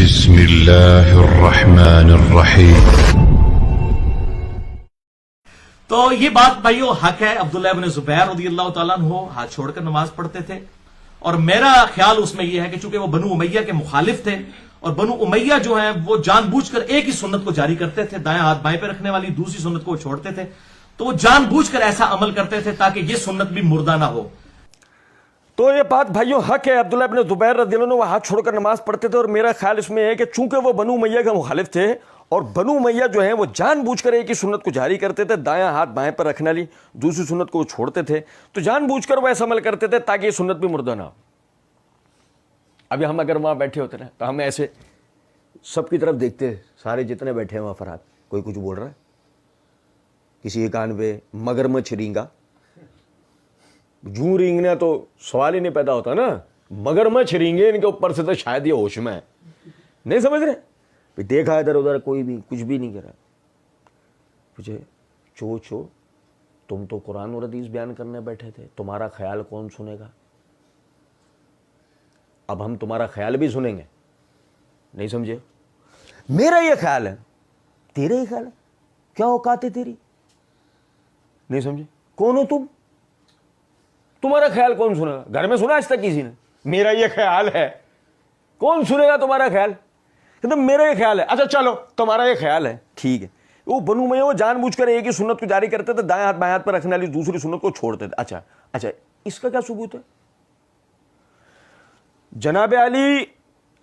بسم اللہ الرحمن الرحیم۔ تو یہ بات بھائیو حق ہے، عبداللہ ابن زبیر رضی اللہ تعالیٰ عنہ ہاتھ چھوڑ کر نماز پڑھتے تھے، اور میرا خیال اس میں یہ ہے کہ چونکہ وہ بنو امیہ کے مخالف تھے، اور بنو امیہ جو ہیں وہ جان بوجھ کر ایک ہی سنت کو جاری کرتے تھے، دائیں ہاتھ بائیں پہ رکھنے والی، دوسری سنت کو وہ چھوڑتے تھے، تو وہ جان بوجھ کر ایسا عمل کرتے تھے تاکہ یہ سنت بھی مردہ نہ ہو۔ تو یہ بات بھائیوں حق ہے، عبداللہ ابن زبیر رضی اللہ عنہ وہ ہاتھ چھوڑ کر نماز پڑھتے تھے، اور میرا خیال اس میں ہے کہ چونکہ وہ بنو امیہ کے مخالف تھے اور بنو امیہ جو ہیں وہ جان بوجھ کر ایک ہی سنت کو جاری کرتے تھے، دائیں ہاتھ بائیں پر رکھنے والی، دوسری سنت کو وہ چھوڑتے تھے، تو جان بوجھ کر وہ ایسا عمل کرتے تھے تاکہ یہ سنت بھی مردہ نہ ہو۔ ابھی ہم اگر وہاں بیٹھے ہوتے نا تو ہم ایسے سب کی طرف دیکھتے، سارے جتنے بیٹھے ہیں وہاں فرات، کوئی کچھ بول رہا ہے، کسی کے کان پہ مگرمچھ رینگا، جوں رینگنا تو سوال ہی نہیں پیدا ہوتا نا، مگرمچھ رینگے ان کے اوپر سے تو شاید یہ ہوش میں ہے، نہیں سمجھ رہے؟ دیکھا ادھر ادھر کوئی بھی کچھ بھی نہیں کرا، مجھے چو تم تو قرآن اور حدیث بیان کرنے بیٹھے تھے، تمہارا خیال کون سنے گا؟ اب ہم تمہارا خیال بھی سنیں گے، نہیں سمجھے؟ میرا یہ خیال ہے، تیرا ہی خیال ہے، کیا اوقات ہے تیری؟ نہیں سمجھے؟ کون ہو تم؟ تمہارا خیال کون سنے گا؟ گھر میں سنا آج تک کسی نے میرا یہ خیال ہے؟ کون سنے گا تمہارا خیال؟ کہ میرا یہ خیال ہے، اچھا چلو تمہارا یہ خیال ہے، ٹھیک ہے۔ وہ بنو امیہ وہ جان بوجھ کر ایک ہی سنت کو جاری کرتے تھے، دائیں ہاتھ بائیں ہاتھ پر رکھنے والی دوسری سنت کو چھوڑتے تھے۔ اچھا اس کا کیا ثبوت ہے؟ جناب علی،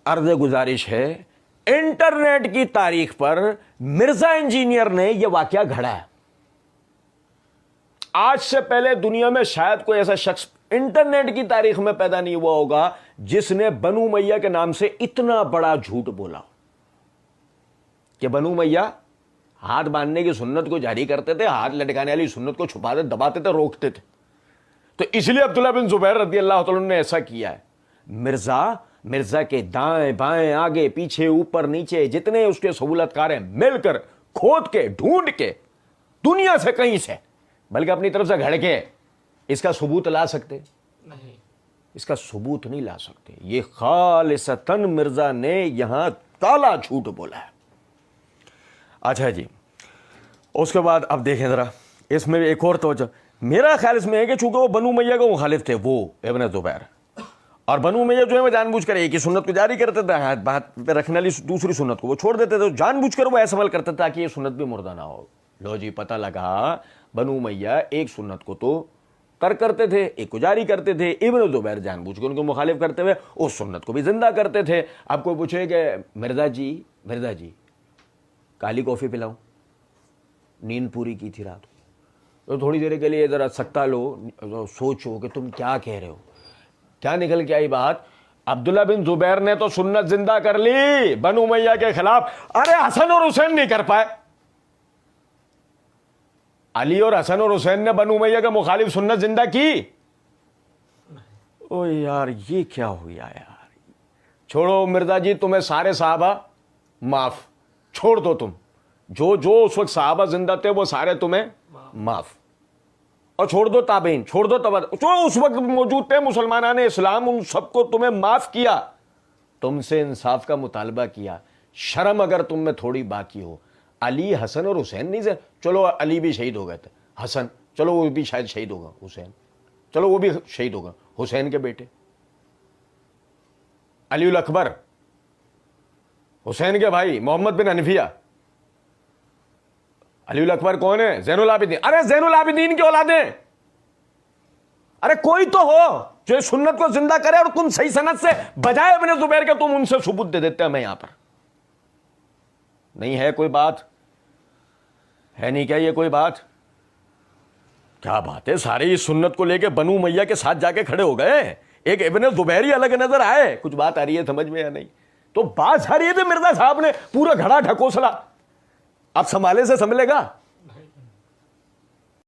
عرض گزارش ہے، انٹرنیٹ کی تاریخ پر مرزا انجینئر نے یہ واقعہ گھڑا ہے۔ آج سے پہلے دنیا میں شاید کوئی ایسا شخص انٹرنیٹ کی تاریخ میں پیدا نہیں ہوا ہوگا جس نے بنو امیہ کے نام سے اتنا بڑا جھوٹ بولا کہ بنو امیہ ہاتھ باندھنے کی سنت کو جاری کرتے تھے، ہاتھ لٹکانے والی سنت کو چھپاتے دباتے تھے، روکتے تھے۔ تو اس لیے عبداللہ بن زبیر رضی اللہ تعالیٰ نے ایسا کیا ہے۔ مرزا کے دائیں بائیں آگے پیچھے اوپر نیچے جتنے اس کے سہولت کار ہیں مل کر کھود کے ڈھونڈ کے دنیا سے کہیں سے بلکہ اپنی طرف سے گھڑ کے اس کا ثبوت لا سکتے نہیں، اس کا ثبوت نہیں لا سکتے۔ یہ خالصتاً مرزا نے یہاں کالا جھوٹ بولا ہے۔ اچھا جی، اس کے بعد اب دیکھیں ذرا اس میں ایک اور توجہ، میرا خیال اس میں ہے کہ چونکہ وہ بنو امیہ کے مخالف تھے، وہ ابن زبیر اور بنو امیہ جو ہے وہ جان بوجھ کر ایک ہی سنت کو جاری کرتے تھے، ہاتھ پہ رکھنے والی دوسری سنت کو وہ چھوڑ دیتے تھے، جان بوجھ کر وہ ایسا عمل کرتے تاکہ یہ سنت بھی مردہ نہ ہو۔ لو جی، پتہ لگا بنو امیہ ایک سنت کو تو ترک کرتے تھے، ایک کو جاری کرتے تھے، ابن زبیر جان بوجھ کے ان کو مخالف کرتے ہوئے اس سنت کو بھی زندہ کرتے تھے۔ اب کوئی پوچھے کہ مرزا جی کالی کافی پلاؤں، نیند پوری کی تھی رات کو، تو تھوڑی دیر کے لیے ذرا سکتا لو، سوچو کہ تم کیا کہہ رہے ہو۔ کیا نکل کے آئی بات؟ عبداللہ بن زبیر نے تو سنت زندہ کر لی بنو امیہ کے خلاف، ارے حسن اور حسین نہیں کر پائے۔ علی اور حسن اور حسین نے بنو امیہ کے مخالف سنت زندہ کی؟ او یار یہ کیا ہویا یار، چھوڑو مرزا جی، تمہیں سارے صحابہ معاف، چھوڑ دو، تم جو اس وقت صحابہ زندہ تھے وہ سارے تمہیں معاف، اور چھوڑ دو تابعین، چھوڑ دو جو اس وقت موجود تھے مسلمانان اسلام، ان سب کو تمہیں معاف کیا، تم سے انصاف کا مطالبہ کیا، شرم اگر تم میں تھوڑی باقی ہو۔ علی، حسن اور حسین نہیں سے، چلو علی بھی شہید ہو گئے تھے، حسن چلو وہ بھی شاید شہید ہوگا، حسین چلو وہ بھی شہید ہوگا، حسین کے بیٹے علی الاکبر، حسین کے بھائی محمد بن حنفیہ۔ علی الاکبر کون ہے؟ زین العابدین۔ ارے زین العابدین کی اولادیں، ارے کوئی تو ہو جو سنت کو زندہ کرے، اور تم صحیح سند سے بجائے ابن زبیر کے تم ان سے ثبوت دے دیتے ہیں۔ میں یہاں پر نہیں ہے کوئی بات، ہے نہیں کیا یہ کوئی بات؟ کیا بات ہے، سارے اس سنت کو لے کے بنو امیہ کے ساتھ جا کے کھڑے ہو گئے، ایک ابن زبیر ہی الگ نظر آئے۔ کچھ بات آ رہی ہے سمجھ میں یا نہیں؟ تو بات آ رہی ہے، مرزا صاحب نے پورا گھڑا ڈھکوسلا، اب سنبھالے سے سنبھلے گا؟